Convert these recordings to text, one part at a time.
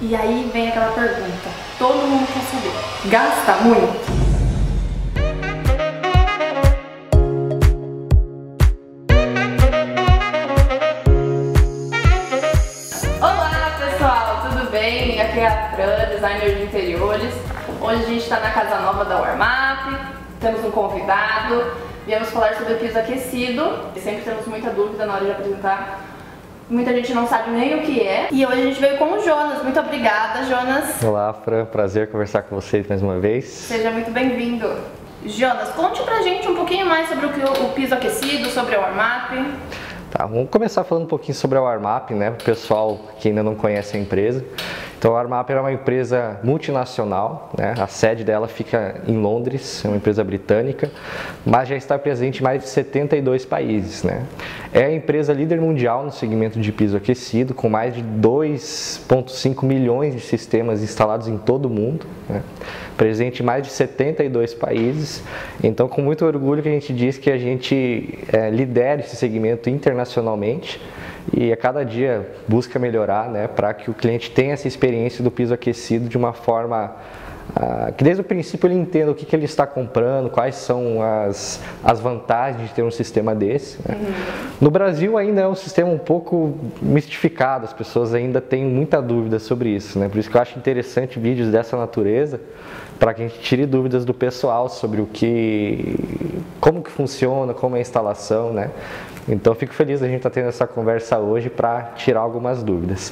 E aí vem aquela pergunta, todo mundo quer saber, gasta muito? Olá pessoal, tudo bem? Aqui é a Fran, designer de interiores. Hoje a gente está na casa nova da Warmap, temos um convidado, viemos falar sobre o piso aquecido. Sempre temos muita dúvida na hora de apresentar. Muita gente não sabe nem o que é. E hoje a gente veio com o Jonas. Muito obrigada, Jonas. Olá, Fran. Prazer conversar com vocês mais uma vez. Seja muito bem-vindo. Jonas, conte pra gente um pouquinho mais sobre o piso aquecido, sobre a Warmap. Tá, vamos começar falando um pouquinho sobre a Warmap, né? Para o pessoal que ainda não conhece a empresa. Então, a Warmap é uma empresa multinacional, né? A sede dela fica em Londres, é uma empresa britânica, mas já está presente em mais de 72 países, né? É a empresa líder mundial no segmento de piso aquecido, com mais de 2,5 milhões de sistemas instalados em todo o mundo, né? Presente em mais de 72 países. Então, com muito orgulho que a gente diz que a gente lidera esse segmento internacionalmente e a cada dia busca melhorar, né, para que o cliente tenha essa experiência do piso aquecido de uma forma que desde o princípio ele entenda o que ele está comprando, quais são as vantagens de ter um sistema desse, né? No Brasil ainda é um sistema um pouco mistificado, as pessoas ainda têm muita dúvida sobre isso, né? Por isso que eu acho interessante vídeos dessa natureza, para que a gente tire dúvidas do pessoal sobre como que funciona, como é a instalação, né? Então fico feliz da gente estar tendo essa conversa hoje para tirar algumas dúvidas.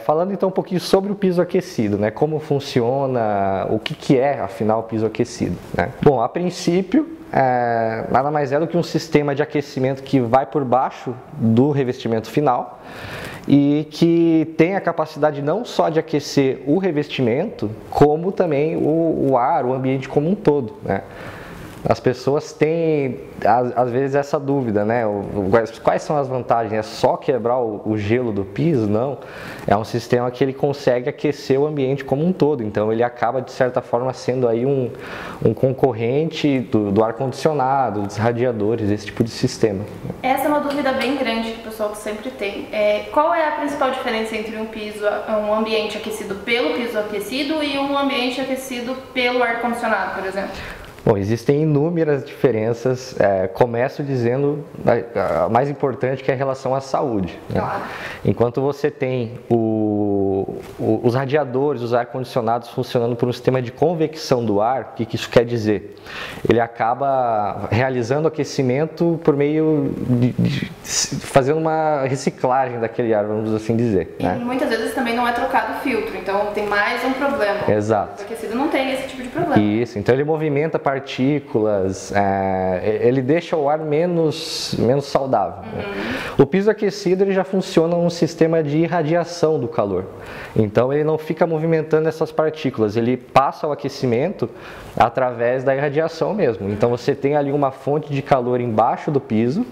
Falando então um pouquinho sobre o piso aquecido, né? Como funciona, o que é afinal o piso aquecido, né? Bom, a princípio nada mais é do que um sistema de aquecimento que vai por baixo do revestimento final e que tem a capacidade não só de aquecer o revestimento, como também o ar, o ambiente como um todo, né? As pessoas têm, às vezes, essa dúvida, né? Quais são as vantagens? É só quebrar o gelo do piso? Não. É um sistema que ele consegue aquecer o ambiente como um todo. Então, ele acaba, de certa forma, sendo aí um concorrente do ar-condicionado, dos radiadores, esse tipo de sistema. Essa é uma dúvida bem grande que o pessoal sempre tem. Qual é a principal diferença entre um ambiente aquecido pelo piso aquecido e um ambiente aquecido pelo ar-condicionado, por exemplo? Bom, existem inúmeras diferenças, começo dizendo a mais importante, que é a relação à saúde, né? Claro. Enquanto você tem os radiadores, os ar-condicionados funcionando por um sistema de convecção do ar, o que isso quer dizer? Ele acaba realizando aquecimento por meio fazendo uma reciclagem daquele ar, vamos assim dizer, E né? muitas vezes também não é trocado o filtro, então tem mais um problema. Exato. O aquecido não tem esse tipo de problema. Isso, então ele movimenta partículas, ele deixa o ar menos saudável, né? O piso aquecido ele já funciona num sistema de irradiação do calor, então ele não fica movimentando essas partículas, ele passa o aquecimento através da irradiação mesmo. Então você tem ali uma fonte de calor embaixo do piso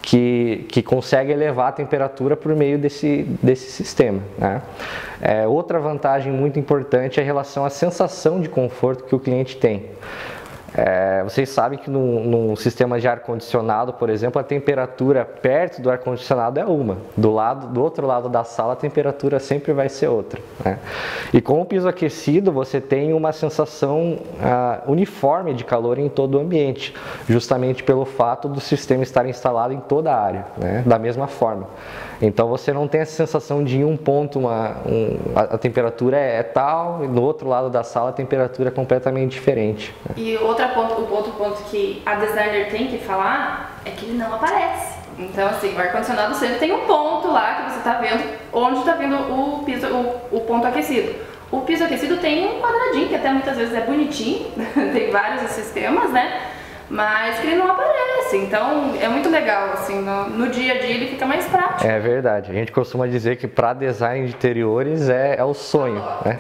que consegue elevar a temperatura por meio desse sistema, né? Outra vantagem muito importante é em relação à sensação de conforto que o cliente tem. Vocês sabem que num sistema de ar-condicionado, por exemplo, a temperatura perto do ar-condicionado é uma. Do outro lado da sala, a temperatura sempre vai ser outra, né? E com o piso aquecido, você tem uma sensação uniforme de calor em todo o ambiente, justamente pelo fato do sistema estar instalado em toda a área, né? Da mesma forma. Então você não tem essa sensação de em um ponto a temperatura é tal e no outro lado da sala a temperatura é completamente diferente, né? E o outro ponto que a designer tem que falar é que ele não aparece. Então assim, o ar-condicionado sempre tem um ponto lá que você está vendo onde está vindo o ponto aquecido. O piso aquecido tem um quadradinho que até muitas vezes é bonitinho, tem vários sistemas, né? Mas que ele não aparece, então é muito legal, assim, no dia a dia ele fica mais prático. É verdade, a gente costuma dizer que para design de interiores é o sonho, né?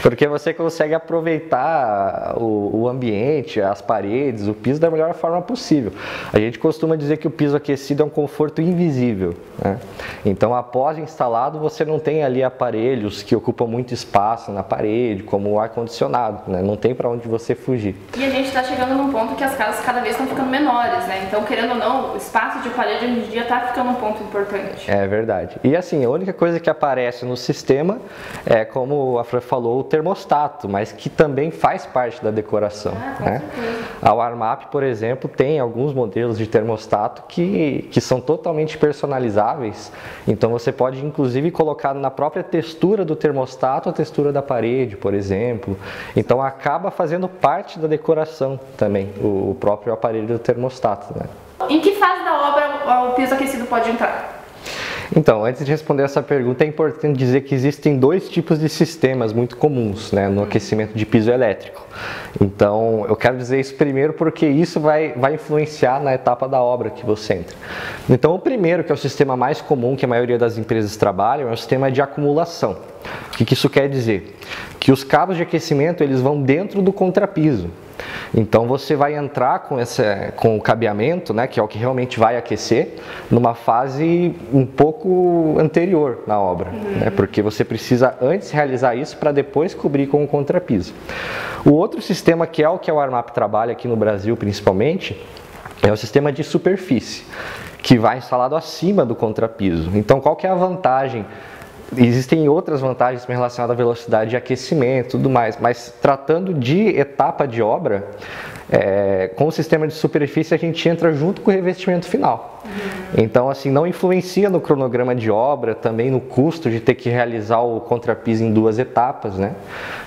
Porque você consegue aproveitar o ambiente, as paredes, o piso da melhor forma possível. A gente costuma dizer que o piso aquecido é um conforto invisível, né? Então após instalado você não tem ali aparelhos que ocupam muito espaço na parede, como o ar-condicionado, né? Não tem para onde você fugir. E a gente está chegando num ponto que as casas cada vez estão ficando menores, né? Então, querendo ou não, o espaço de parede hoje em dia está ficando um ponto importante. É verdade. E assim, a única coisa que aparece no sistema é, como a Fran falou, o termostato, mas que também faz parte da decoração. Com né? certeza. A Warmap, por exemplo, tem alguns modelos de termostato que são totalmente personalizáveis. Então você pode inclusive colocar na própria textura do termostato a textura da parede, por exemplo. Então acaba fazendo parte da decoração também, o próprio aparelho do termostato. Né? Em que fase da obra o piso aquecido pode entrar? Então, antes de responder essa pergunta, é importante dizer que existem dois tipos de sistemas muito comuns, né, no aquecimento de piso elétrico. Então, eu quero dizer isso primeiro porque isso vai influenciar na etapa da obra que você entra. Então, o primeiro, que é o sistema mais comum que a maioria das empresas trabalham, é o sistema de acumulação. O que isso quer dizer? Que os cabos de aquecimento eles vão dentro do contrapiso. Então você vai entrar com o cabeamento, né, que é o que realmente vai aquecer, numa fase um pouco anterior na obra, né, porque você precisa antes realizar isso para depois cobrir com o contrapiso. O outro sistema que é o Warmap trabalha aqui no Brasil principalmente, é o sistema de superfície, que vai instalado acima do contrapiso. Então qual que é a vantagem? Existem outras vantagens relacionadas à velocidade de aquecimento e tudo mais, mas tratando de etapa de obra, com o sistema de superfície a gente entra junto com o revestimento final. Então, assim, não influencia no cronograma de obra, também no custo de ter que realizar o contrapiso em 2 etapas, né?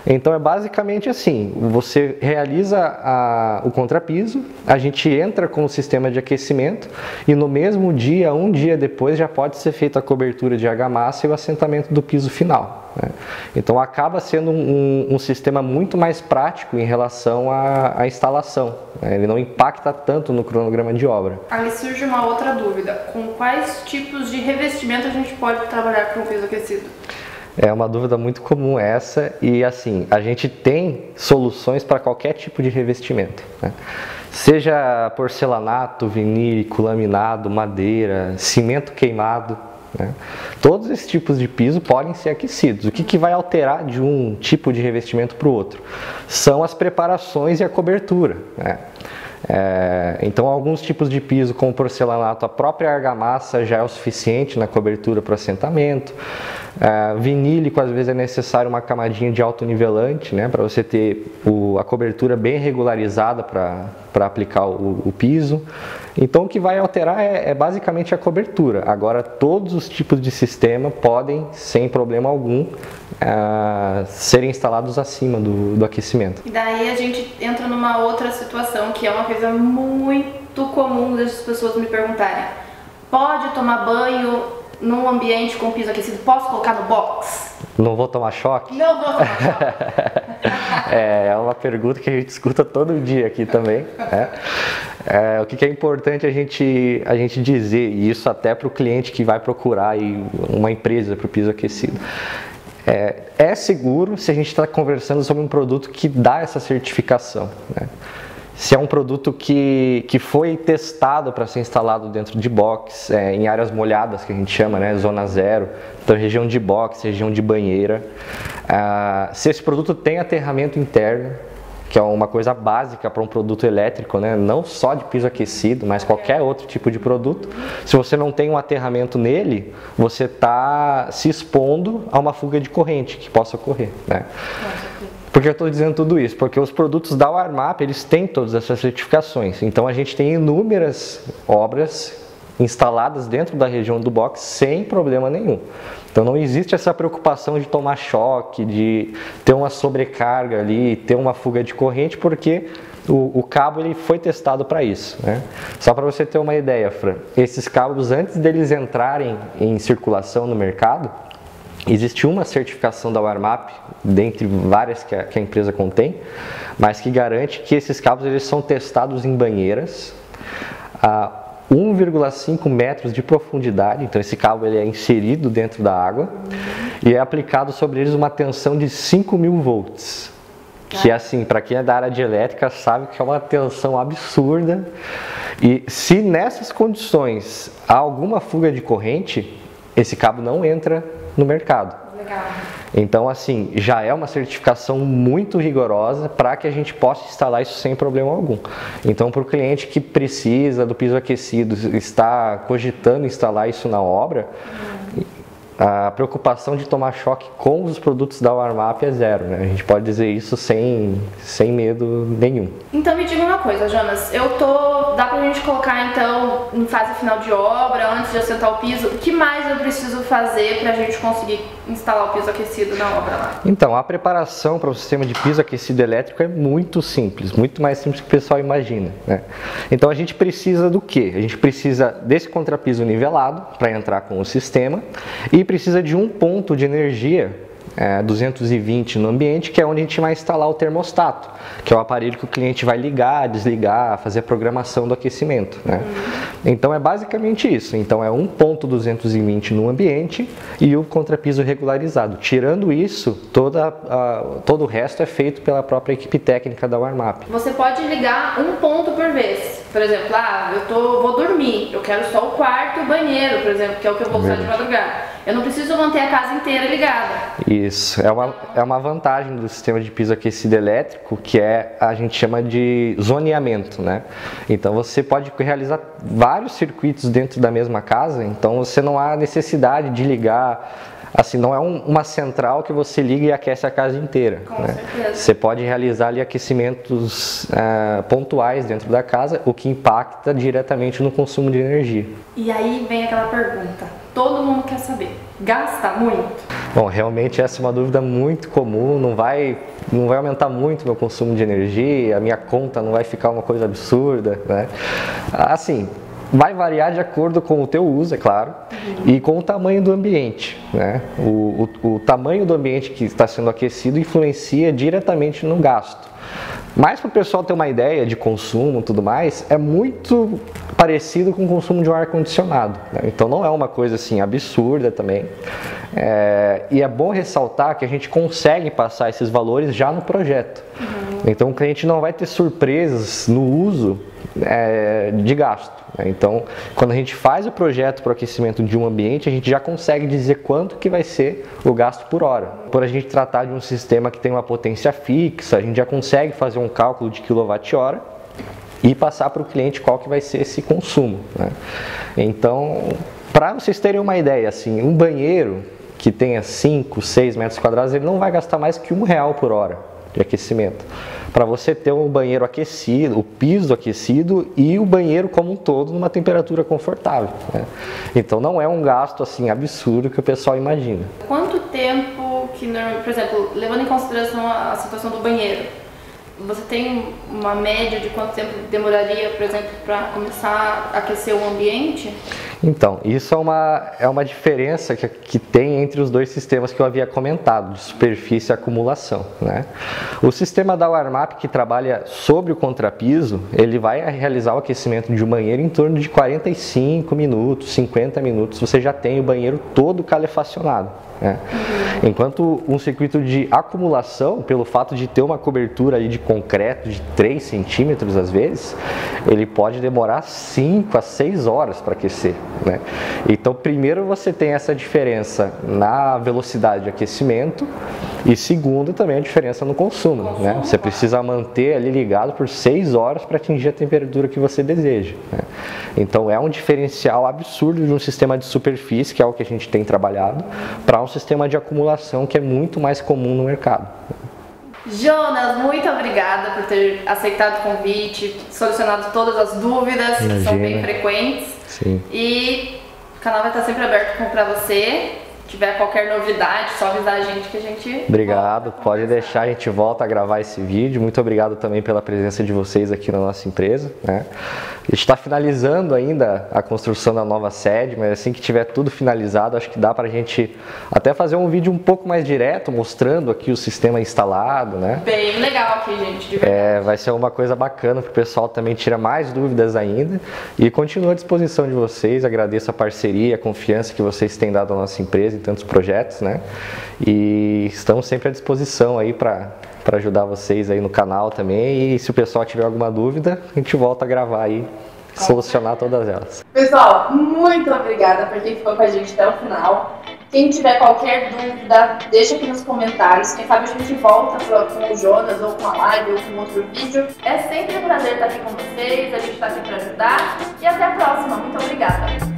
Então, é basicamente assim, você realiza o contrapiso, a gente entra com o sistema de aquecimento e no mesmo dia, um dia depois, já pode ser feita a cobertura de argamassa e o assentamento do piso final. Né? Então, acaba sendo um sistema muito mais prático em relação à instalação. Né? Ele não impacta tanto no cronograma de obra. Aí surge uma outra dúvida. Com quais tipos de revestimento a gente pode trabalhar com o piso aquecido? É uma dúvida muito comum essa e assim, a gente tem soluções para qualquer tipo de revestimento. Né? Seja porcelanato, vinílico, laminado, madeira, cimento queimado. Né? Todos esses tipos de piso podem ser aquecidos. O que vai alterar de um tipo de revestimento para o outro? São as preparações e a cobertura. Né? Então, alguns tipos de piso, como porcelanato, a própria argamassa já é o suficiente na cobertura para o assentamento. Vinílico, às vezes é necessário uma camadinha de autonivelante, né, para você ter a cobertura bem regularizada para aplicar o piso. Então, o que vai alterar é basicamente a cobertura. Agora, todos os tipos de sistema podem, sem problema algum, serem instalados acima do aquecimento. E daí a gente entra numa outra situação que é uma coisa muito comum das pessoas me perguntarem. Pode tomar banho num ambiente com piso aquecido? Posso colocar no box? Não vou tomar choque? Não vou tomar choque. É uma pergunta que a gente escuta todo dia aqui também. O que é importante a gente dizer, e isso até para o cliente que vai procurar aí uma empresa para o piso aquecido. É seguro se a gente está conversando sobre um produto que dá essa certificação. Né? Se é um produto que foi testado para ser instalado dentro de box, em áreas molhadas, que a gente chama, né, zona zero, então região de box, região de banheira. Se esse produto tem aterramento interno, que é uma coisa básica para um produto elétrico, né, não só de piso aquecido, mas qualquer outro tipo de produto. Se você não tem um aterramento nele, você está se expondo a uma fuga de corrente que possa ocorrer. Né? Por que eu estou dizendo tudo isso? Porque os produtos da Warmap, eles têm todas essas certificações. Então a gente tem inúmeras obras instaladas dentro da região do box sem problema nenhum. Então não existe essa preocupação de tomar choque, de ter uma sobrecarga ali, ter uma fuga de corrente, porque o cabo ele foi testado para isso. Né? Só para você ter uma ideia, Fran, esses cabos, antes deles entrarem em circulação no mercado, existe uma certificação da Warmap, dentre várias que a empresa contém, mas que garante que esses cabos eles são testados em banheiras a 1,5 metros de profundidade. Então esse cabo ele é inserido dentro da água e é aplicado sobre eles uma tensão de 5.000 volts. Que assim, para quem é da área de elétrica sabe que é uma tensão absurda. E se nessas condições há alguma fuga de corrente, esse cabo não entra no mercado. Legal. Então, assim, já é uma certificação muito rigorosa para que a gente possa instalar isso sem problema algum. Então, para o cliente que precisa do piso aquecido, está cogitando instalar isso na obra, a preocupação de tomar choque com os produtos da Warmap é zero, né? A gente pode dizer isso sem medo nenhum. Então me diga uma coisa, Jonas, dá pra gente colocar então em fase final de obra, antes de assentar o piso, o que mais eu preciso fazer pra gente conseguir instalar o piso aquecido na obra lá? Então, a preparação para o sistema de piso aquecido elétrico é muito simples, muito mais simples do que o pessoal imagina, né? Então a gente precisa do quê? A gente precisa desse contrapiso nivelado para entrar com o sistema e precisa de um ponto de energia 220 no ambiente, que é onde a gente vai instalar o termostato, que é o aparelho que o cliente vai ligar, desligar, fazer a programação do aquecimento, né? Então é basicamente isso. Então é um ponto 220 no ambiente e o contrapiso regularizado. Tirando isso, todo o resto é feito pela própria equipe técnica da Warmap. Você pode ligar um ponto por vez. Por exemplo, vou dormir, eu quero só o quarto e o banheiro, por exemplo, que é o que eu vou usar de madrugada. Eu não preciso manter a casa inteira ligada. Isso, é uma vantagem do sistema de piso aquecido elétrico, que a gente chama de zoneamento, né? Então você pode realizar vários circuitos dentro da mesma casa, então você não há necessidade de ligar, assim, não é uma central que você liga e aquece a casa inteira, Com certeza. Você pode realizar ali aquecimentos pontuais dentro da casa, o que impacta diretamente no consumo de energia. E aí vem aquela pergunta, todo mundo quer saber, gasta muito? Bom, realmente essa é uma dúvida muito comum, não vai aumentar muito o meu consumo de energia, a minha conta não vai ficar uma coisa absurda, né? Assim, vai variar de acordo com o teu uso, é claro, e com o tamanho do ambiente, né? O tamanho do ambiente que está sendo aquecido influencia diretamente no gasto. Mas para o pessoal ter uma ideia de consumo e tudo mais, é muito parecido com o consumo de um ar-condicionado, né? Então não é uma coisa assim absurda também. E é bom ressaltar que a gente consegue passar esses valores já no projeto. Então o cliente não vai ter surpresas no uso de gasto. Então, quando a gente faz o projeto para o aquecimento de um ambiente, a gente já consegue dizer quanto que vai ser o gasto por hora. Por a gente tratar de um sistema que tem uma potência fixa, a gente já consegue fazer um cálculo de quilowatt-hora e passar para o cliente qual que vai ser esse consumo, né? Então, para vocês terem uma ideia, assim, um banheiro que tenha 5, 6 metros quadrados, ele não vai gastar mais que R$1 por hora de aquecimento. Para você ter um banheiro aquecido, o piso aquecido e o banheiro como um todo numa temperatura confortável, né? Então não é um gasto assim absurdo que o pessoal imagina. Quanto tempo por exemplo, levando em consideração a situação do banheiro, você tem uma média de quanto tempo demoraria, por exemplo, para começar a aquecer o ambiente? Então, isso é uma diferença que tem entre os dois sistemas que eu havia comentado, de superfície e acumulação, né? O sistema da Warmap, que trabalha sobre o contrapiso, ele vai realizar o aquecimento de um banheiro em torno de 45 minutos, 50 minutos, você já tem o banheiro todo calefacionado, né? Enquanto um circuito de acumulação, pelo fato de ter uma cobertura aí de concreto de 3 centímetros às vezes, ele pode demorar 5 a 6 horas para aquecer, né? Então primeiro você tem essa diferença na velocidade de aquecimento e segundo também a diferença no consumo, né? Você precisa manter ali ligado por 6 horas para atingir a temperatura que você deseja, né? Então é um diferencial absurdo de um sistema de superfície, que é o que a gente tem trabalhado, para um sistema de acumulação que é muito mais comum no mercado. Jonas, muito obrigada por ter aceitado o convite, solucionado todas as dúvidas que são bem frequentes. Sim. E o canal vai estar sempre aberto para você. Se tiver qualquer novidade, só avisar a gente que a gente... Obrigado, pode deixar, a gente volta a gravar esse vídeo. Muito obrigado também pela presença de vocês aqui na nossa empresa, né? A gente está finalizando ainda a construção da nova sede, mas assim que tiver tudo finalizado, acho que dá para a gente até fazer um vídeo um pouco mais direto, mostrando aqui o sistema instalado, né? Bem legal aqui, gente, de verdade. Vai ser uma coisa bacana para o pessoal também tirar mais dúvidas ainda. E continuo à disposição de vocês, agradeço a parceria, a confiança que vocês têm dado à nossa empresa em tantos projetos, né? E estamos sempre à disposição aí para ajudar vocês aí no canal também, e se o pessoal tiver alguma dúvida, a gente volta a gravar aí, solucionar todas elas. Pessoal, muito obrigada por quem ficou com a gente até o final. Quem tiver qualquer dúvida, deixa aqui nos comentários. Quem sabe a gente volta com o Jonas, ou com a live, ou com outro vídeo. É sempre um prazer estar aqui com vocês, a gente está aqui para ajudar. E até a próxima. Muito obrigada!